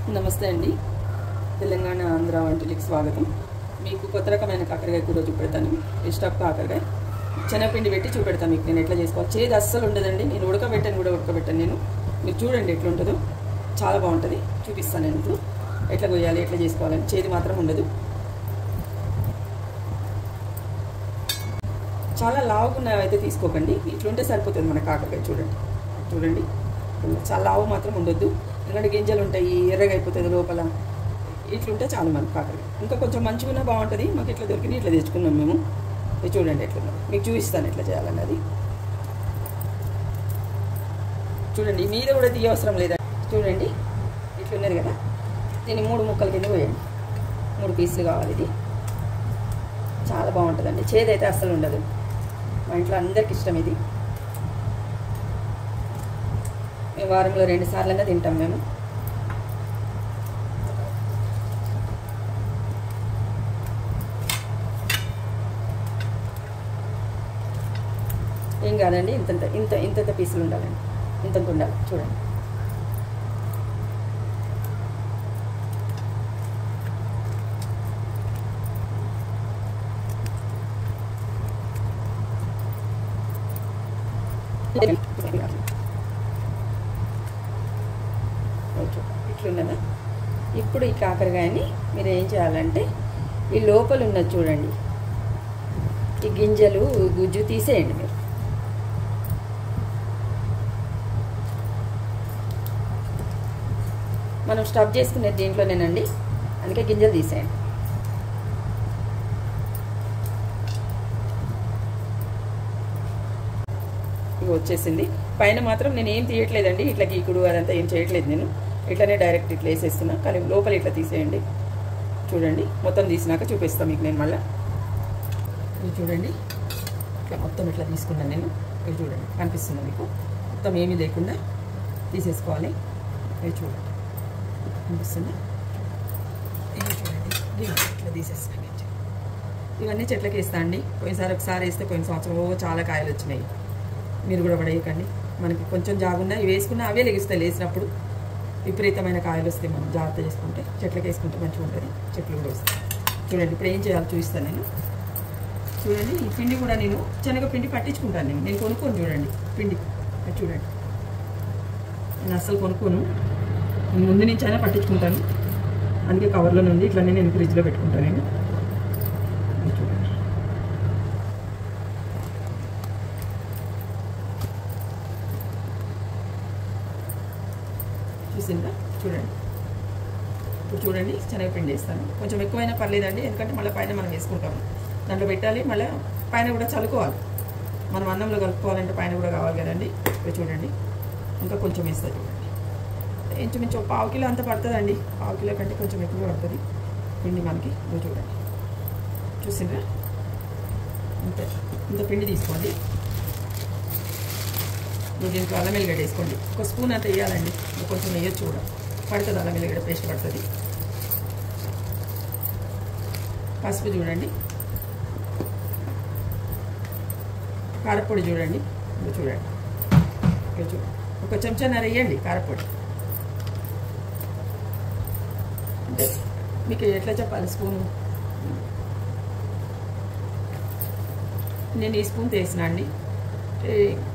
నమస్తే అండి. తెలంగాణ ఆంధ్ర వంటలకి స్వాగతం. మీకు కొత్త రకమైన కాకరకాయ కూర చూపెడతాను. స్టఫ్ కాకరకాయ శనగపిండి పెట్టి చూపెడతాను మీకు నేను ఎట్లా చేసుకోవాలి. చేదు అస్సలు ఉండదండి. నేను ఉడకబెట్టాను నేను. మీరు చూడండి ఎట్లా ఉంటుందో, చాలా బాగుంటుంది. చూపిస్తాను నేను ఇప్పుడు ఎట్లా కొయ్యాలి, ఎట్లా చేసుకోవాలని. చేదు మాత్రం ఉండదు. చాలా లావుగున్నవి అయితే తీసుకోకండి. ఇట్లుంటే సరిపోతుంది మన కాకరకాయ. చూడండి చాలా లావు మాత్రం ఉండొద్దు, ఎందుకంటే గింజలు ఉంటాయి, ఎర్రగా అయిపోతుంది లోపల. ఇట్లుంటే చాలు మనకు కాకరకాయ. ఇంకా కొంచెం మంచిగా బాగుంటుంది. మాకు ఇట్లా దొరికింది, ఇట్లా తెచ్చుకున్నాం మేము. ఇది చూడండి ఎట్లున్నా, మీకు చూపిస్తాను ఎట్లా చేయాలని. అది చూడండి, మీద కూడా తీయ అవసరం లేదా. చూడండి ఇట్లున్నది కదా. దీన్ని 3 ముక్కల కింద పోయండి. 3 పీసులు కావాలి. ఇది చాలా బాగుంటుందండి. చేదైతే అస్సలు ఉండదు. మా ఇంట్లో అందరికి ఇష్టం ఇది. వారంలో 2 సార్లైనా తింటాం మేము. ఏం కాదండి, ఇంత పీసులు ఉండాలండి. ఇంత ఉండాలి. చూడండి ఇట్లున్నదా. ఇప్పుడు ఈ కాకరకాయని మీరు ఏం చేయాలంటే, ఈ లోపల ఉన్నది చూడండి, ఈ గింజలు గుజ్జు తీసేయండి మీరు. మనం స్టఫ్ చేసుకునేది దీంట్లోనేనండి, అందుకే గింజలు తీసేయండి. ఇవి వచ్చేసింది. పైన మాత్రం నేను ఏం తీయట్లేదండి, ఇట్లా గీకుడు అదంతా ఏం చేయట్లేదు. నేను ఇట్లానే డైరెక్ట్ ఇట్లా వేసేస్తున్నా. కానీ లోపల ఇట్లా తీసేయండి. చూడండి మొత్తం తీసినాక చూపిస్తాను మీకు నేను మళ్ళీ. ఇది చూడండి, ఇట్లా మొత్తం ఇట్లా తీసుకున్నాను నేను. ఇది చూడండి కనిపిస్తుంది మీకు. మొత్తం ఏమీ లేకుండా తీసేసుకోవాలి. ఇది చూడండి కనిపిస్తుంది. ఇది చూడండి, ఇట్లా తీసేస్తాను. ఇవన్నీ చెట్లకి వేస్తా అండి. పోయినసారి ఒకసారి వేస్తే పోయిన సంవత్సరం చాలా కాయలు వచ్చినాయి. మీరు కూడా పడేయకండి. మనకి కొంచెం జాగున్నా ఇవి వేసుకున్నా అవే లెగిస్తాయి. వేసినప్పుడు విపరీతమైన కాయలు వస్తాయి. మనం జాగ్రత్త చేసుకుంటే, చెట్లకి వేసుకుంటే మంచిగా ఉంటుంది. చెట్లు కూడా వస్తాయి. చూడండి ఇప్పుడు ఏం చేయాలో చూపిస్తాను నేను. చూడండి ఈ పిండి కూడా నేను శనగపిండి పట్టించుకుంటాను. నేను కొనుక్కోను. చూడండి పిండి అది చూడండి, నేను అస్సలు కొనుక్కోను. నేను ముందు నుంచి అయినా పట్టించుకుంటాను. అందుకే కవర్లోనే ఉంది. ఇట్లా నేను ఫ్రిడ్జ్లో పెట్టుకుంటాను నేను. చూడండి చూసిందా. చూడండి ఇప్పుడు చూడండి శనగపిండి వేస్తాను. కొంచెం ఎక్కువైనా పర్లేదండి, ఎందుకంటే మళ్ళీ పైన మనం వేసుకుంటాము. దాంట్లో పెట్టాలి, మళ్ళీ పైన కూడా చల్లుకోవాలి. మనం అన్నంలో కలుపుకోవాలంటే పైన కూడా కావాలి కదండి. ఇప్పుడు చూడండి ఇంకా కొంచెం వేస్తుంది. చూడండి ఇంచుమించు 1/2 కిలో అంత పడుతుందండి. 1/2 కిలో కంటే కొంచెం ఎక్కువ పడుతుంది పిండి మనకి. నువ్వు చూడండి చూసిండ్రా. ఇంత పిండి తీసుకోండి. మీరు దీంట్లో అల్లం వెల్లిగడ్డ వేసుకోండి. 1 స్పూన్ అంత వేయాలండి. కొంచెం వేయొచ్చు కూడా, పడుతుంది. అల్లం వెల్లిగడ్డ పేస్ట్ పడుతుంది. పసుపు చూడండి, కారపొడి చూడండి. చూడండి చూడండి 1 చెంచాన్నర వేయండి కారపొడి. అంటే మీకు ఎట్లా చెప్పాలి స్పూను. నేను ఈ స్పూన్ వేసిన అండి.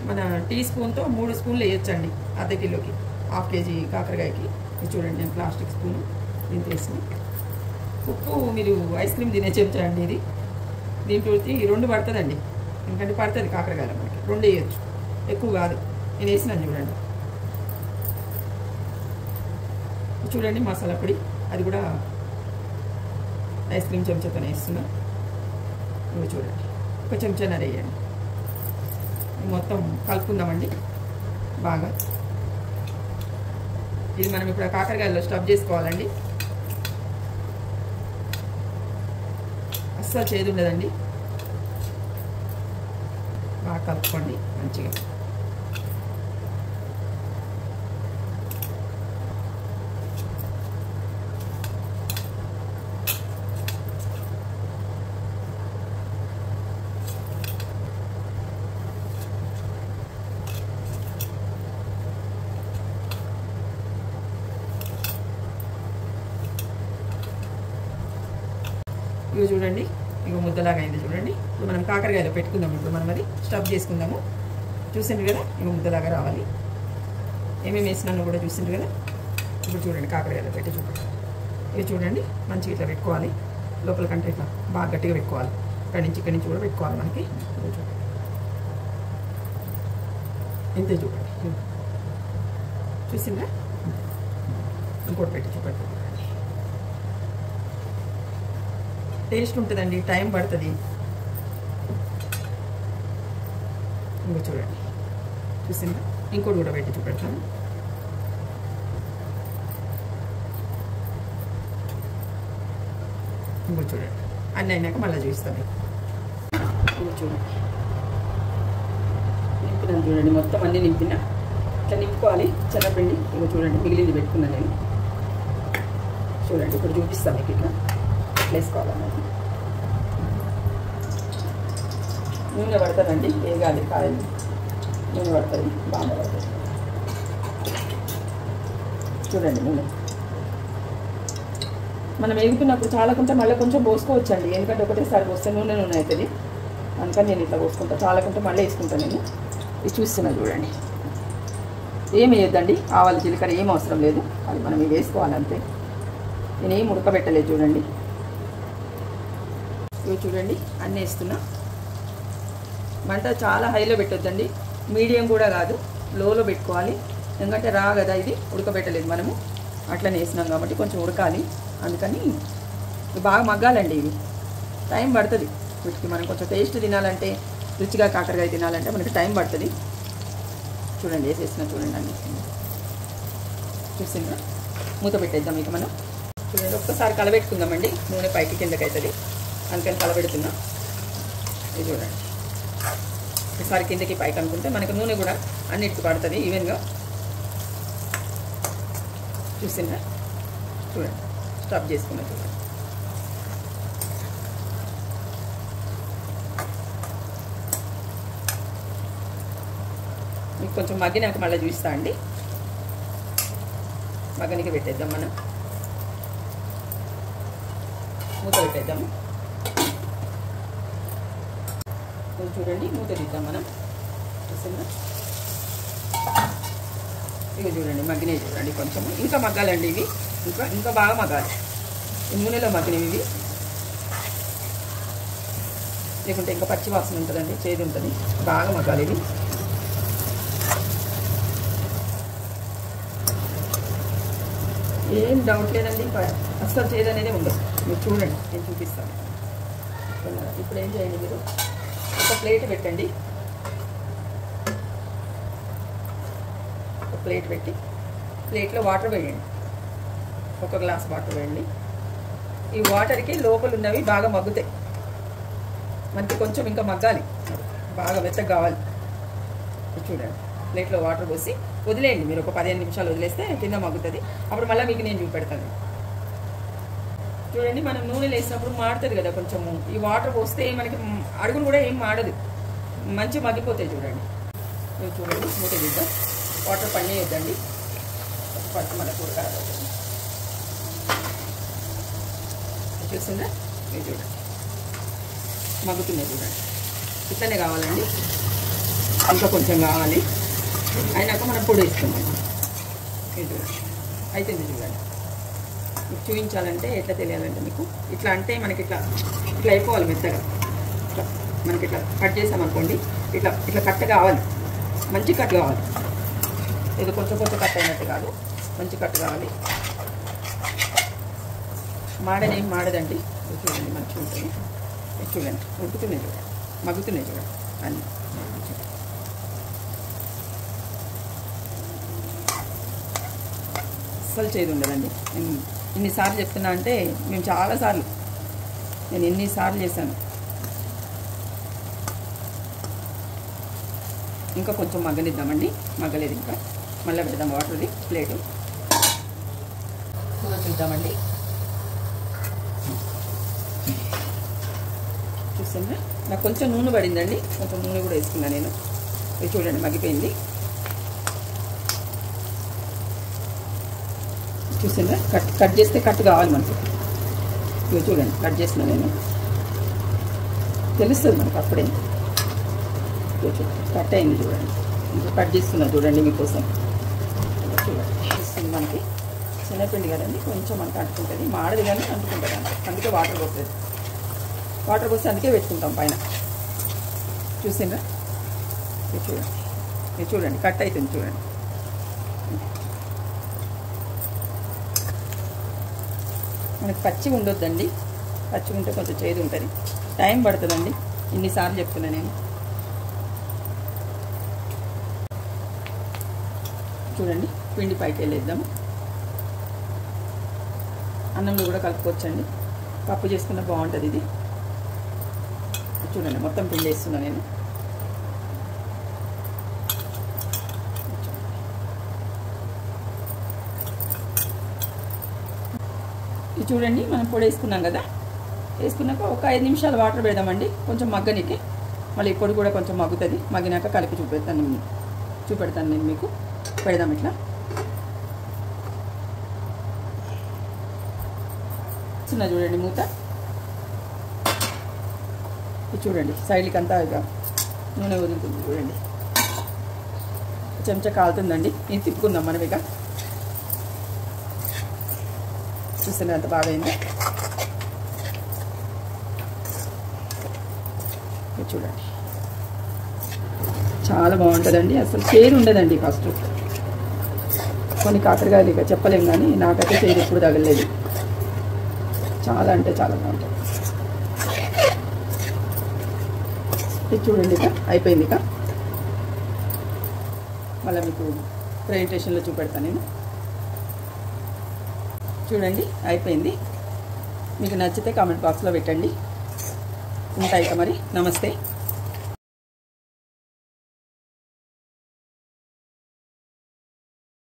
మన టీ స్పూన్తో 3 స్పూన్లు వేయొచ్చండి. ½ కిలోకి, 1/2 కేజీ కాకరకాయకి. ఇది చూడండి నేను ప్లాస్టిక్ స్పూను దీంతో వేసిన. ఉప్పు మీరు ఐస్ క్రీమ్ తినే చెంచా అండి ఇది. దీంట్లో 2 పడుతుందండి, ఎందుకంటే పడుతుంది కాకరకాయలు మనకి. 2 వేయచ్చు, ఎక్కువ కాదు. నేను వేసినాను చూడండి. చూడండి మసాలా పొడి, అది కూడా ఐస్ క్రీమ్ చెంచాతో వేస్తున్నా. ఇవి చూడండి 1 చెంచాన్నర వేయండి. మొత్తం కలుపుకుందామండి బాగా. ఇది మనం ఇప్పుడు కాకరకాయలో స్టఫ్ చేసుకోవాలండి. అస్సలు చేదు ఉండదండి. బాగా కలుపుకోండి మంచిగా. ఇవి చూడండి, ఇవి ముద్దలాగా అయింది చూడండి. ఇప్పుడు మనం కాకరకాయలో పెట్టుకుందాము. ఇప్పుడు మనం అది స్టఫ్ చేసుకుందాము. చూసిండ్రు కదా, ఇవి ముద్దలాగా రావాలి. ఏమేమి వేసినాను కూడా చూసిండ్రు కదా. ఇప్పుడు చూడండి కాకరకాయలో పెట్టి చూడండి. ఇవి చూడండి మంచిగా ఇట్లా పెట్టుకోవాలి. లోపల కంటే ఇట్లా బాగా గట్టిగా పెట్టుకోవాలి. ఇక్కడి నుంచి కూడా పెట్టుకోవాలి మనకి. చూడండి ఇంతే చూడండి. చూసిందా, ఇంకోటి పెట్టి చూడండి. టేస్ట్ ఉంటుందండి, టైం పడుతుంది. ఇంకో చూడండి, చూసిందా, ఇంకోటి కూడా పెట్టి చూపెడతాను. ఇంకో చూడండి, అన్నీ అయినాక మళ్ళీ చూపిస్తాను. ఇంకో చూడండి, నింపినాను చూడండి, మొత్తం అన్నీ నింపినా. ఇట్లా నింపుకోవాలి శనగపిండి. ఇంకో చూడండి, మిగిలింది పెట్టుకున్నాను నేను. చూడండి ఇప్పుడు చూపిస్తాను మీకు ఇట్లా వేసుకోవాలన్నది. నూనె పడుతుందండి, వేగాలి కాయలు. నూనె పడుతుంది, బాగా పడుతుంది. చూడండి నూనె మనం వేగుతున్నప్పుడు చాలకుంటే మళ్ళీ కొంచెం పోసుకోవచ్చండి. ఎందుకంటే ఒకటేసారి పోస్తే నూనె అవుతుంది. అందుకని నేను ఇట్లా పోసుకుంటాను. చాలకుంటే మళ్ళీ వేసుకుంటాను నేను. ఇది చూస్తున్నా చూడండి. ఏం వేయొద్దండి, ఆవాలు జీలకర్ర ఏం అవసరం లేదు. అది మనం ఇవి వేసుకోవాలంతే. నేనేం ఉడకబెట్టలేదు చూడండి. ఇవి చూడండి అన్నీ వేస్తున్నా. మంట చాలా హైలో పెట్టొద్దండి, మీడియం కూడా కాదు, లోలో పెట్టుకోవాలి. ఎందుకంటే రా కదా, ఇది ఉడకబెట్టలేదు మనము, అట్లనే వేసినాం కాబట్టి కొంచెం ఉడకాలి. అందుకని బాగా మగ్గాలండి. ఇవి టైం పడుతుంది వీటికి. మనం కొంచెం టేస్ట్ తినాలంటే, రుచిగా కాకరకాయ తినాలంటే మనకి టైం పడుతుంది. చూడండి వేసేసిన చూడండి అన్నీ. చూసిందా, మూత పెట్టేద్దాం ఇక మనం. చూడండి ఒక్కసారి కలబెట్టుకుందామండి, నూనె పైకి కిందకి అవుతుంది. అందుకని కలబెడుతున్నా. ఇది చూడండి, ఒకసారి కిందకి పైకి అనుకుంటే మనకు నూనె కూడా అన్నిటికి పడుతుంది ఈవెన్గా. చూసిందా, చూడండి స్టఫ్ చేసుకున్నా చూడండి. మీకు కొంచెం మగ్గినాక మళ్ళీ చూపిస్తా అండి. మగ్గనికి పెట్టేద్దాం మనం. మూత పెట్టేద్దాము. చూడండి మూత తీద్దాం మనం. చూసిందా, ఇవి చూడండి మగ్గినవి చూడండి. కొంచెం ఇంకా మగ్గాలండి ఇవి, ఇంకా బాగా మగ్గాలి. నూనెలో మగ్గినవి ఇవి, లేకుంటే ఇంకా పచ్చి వాసన ఉంటుందండి, చేదు ఉంటుంది. బాగా మగ్గాలి ఇవి. ఏం డౌట్ లేదండి, అస్సలు చేదు అనేది ఉండదు. మీరు చూడండి, నేను చూపిస్తాను. ఇప్పుడు ఏం చేయండి, మీరు ఒక ప్లేట్ పెట్టండి. ఒక ప్లేట్ పెట్టి ప్లేట్లో వాటర్ వేయండి. ఒక గ్లాస్ వాటర్ వేయండి. ఈ వాటర్కి లోపల ఉన్నవి బాగా మగ్గుతాయి. మనకి కొంచెం ఇంకా మగ్గాలి, బాగా మెత్తగా కావాలి. చూడండి, ప్లేట్లో వాటర్ పోసి వదిలేయండి. మీరు ఒక 15 నిమిషాలు వదిలేస్తే కింద మగ్గుతుంది. అప్పుడు మళ్ళీ మీకు నేను చూపెడతాను. చూడండి, మనం నూనెలు వేసినప్పుడు మాడుతుంది కదా కొంచెము. ఈ వాటర్ పోస్తే మనకి అడుగులు కూడా ఏం మాడదు, మంచి మగ్గిపోతాయి. చూడండి, మీరు చూడండి మూత తీద్దాం. వాటర్ పనిచేయొద్దండి, పట్టు మన కూర ఖరాబ్ అవుతుంది. చూసిందా, మీరు చూడండి మగ్గుతున్నాయి. చూడండి ఇట్లనే కావాలండి, ఇంకా కొంచెం కావాలి. అయినాక మనం పొడి వేసుకుందాం. మీరు చూడండి అయిపోయింది. చూడండి, మీకు చూపించాలంటే ఎట్లా తెలియాలంటే మీకు ఇట్లా అంటే మనకి ఇట్లా ఇట్లా అయిపోవాలి మెత్తగా. ఇట్లా మనకి ఇట్లా కట్ చేసామనుకోండి, ఇట్లా ఇట్లా కట్ కావాలి, మంచి కట్ కావాలి. ఏదో కొంచెం కొంచెం కట్ అయినట్టు కాదు, మంచి కట్ కావాలి. మాడనేం మాడదండి. చూడండి మంచిగా ఉంటుంది. చూడండి ఉడుకుతున్నాయి, చూడండి మగ్గుతున్నాయి, చూడండి అన్నీ. అస్సలు చేదు ఉండదండి. నేను ఇన్నిసార్లు చెప్తున్నా అంటే, మేము చాలాసార్లు, నేను ఎన్నిసార్లు చేశాను. ఇంకా కొంచెం మగ్గనిద్దామండి, మగ్గలేదు ఇంకా. మళ్ళీ పెడదాం వాటర్ది ప్లేటు. కూర చూద్దామండి. చూస్తుందా, నాకు కొంచెం నూనె పడిందండి, కొంచెం నూనె కూడా వేసుకున్నా నేను. ఇది చూడండి మగ్గిపోయింది. చూసిందా, కట్ చేస్తే కట్ కావాలి మనకి. ఇవి చూడండి కట్ చేసిన నేను తెలుస్తుంది మనకు అప్పుడే. చూడండి కట్ అయింది చూడండి. ఇంకా కట్ చేస్తున్నా చూడండి మీకోసం. చూడండి ఇస్తుంది మనకి శనగపిండి కదండి, కొంచెం మనకు అంటుకుంటుంది, మాడది కానీ అంటుకుంటుంది అందుకే వాటర్ పోస్తుంది. వాటర్ పోస్తే అందుకే పెట్టుకుంటాం పైన. చూసిండ్రా? ఇది చూడండి, ఇది చూడండి కట్ అవుతుంది చూడండి. మనకి పచ్చిగా ఉండొద్దండి, పచ్చిగా ఉంటే కొంచెం చేదు ఉంటుంది, టైం పడుతుందండి. ఇన్నిసార్లు చెప్తున్నా నేను. చూడండి పిండి పైకి వెళ్ళేద్దాము. అన్నంలో కూడా కలుపుకోవచ్చండి, పప్పు చేసుకున్న బాగుంటుంది ఇది. చూడండి మొత్తం పిండి వేస్తున్నా నేను. ఇది చూడండి మనం పొడి వేసుకున్నాం కదా, వేసుకున్నాక ఒక 5 నిమిషాలు వాటర్ పెడదామండి కొంచెం మగ్గనికి. మళ్ళీ పొడి కూడా కొంచెం మగ్గుతుంది, మగ్గినాక కలిపి చూపెడతాను నేను మీకు. పెడదాం ఇట్లా. చిన్న చూడండి మూత. ఇది చూడండి సైడ్కి అంతా ఇక నూనె వదులుతుంది చూడండి. చెంచా కాలుతుందండి, ఇది తిప్పుకుందాం మనం ఇక. చూస్తే అంత బాగా అయింది. చూడండి చాలా బాగుంటుందండి, అసలు చేదు ఉండదండి. ఫస్ట్ కొన్ని కాకరకాయలు ఇక చెప్పలేం, కానీ నాకైతే చేదు ఎప్పుడు తగలేదు. చాలా అంటే చాలా బాగుంటుంది. ఇది చూడండి ఇక అయిపోయింది. ఇక మళ్ళీ మీకు ప్రెజెంటేషన్లో చూపెడతాను నేను. చూడండి అయిపోయింది. మీకు నచ్చితే కామెంట్ బాక్స్లో పెట్టండి. ఉంటాయి ఇక మరి. నమస్తే.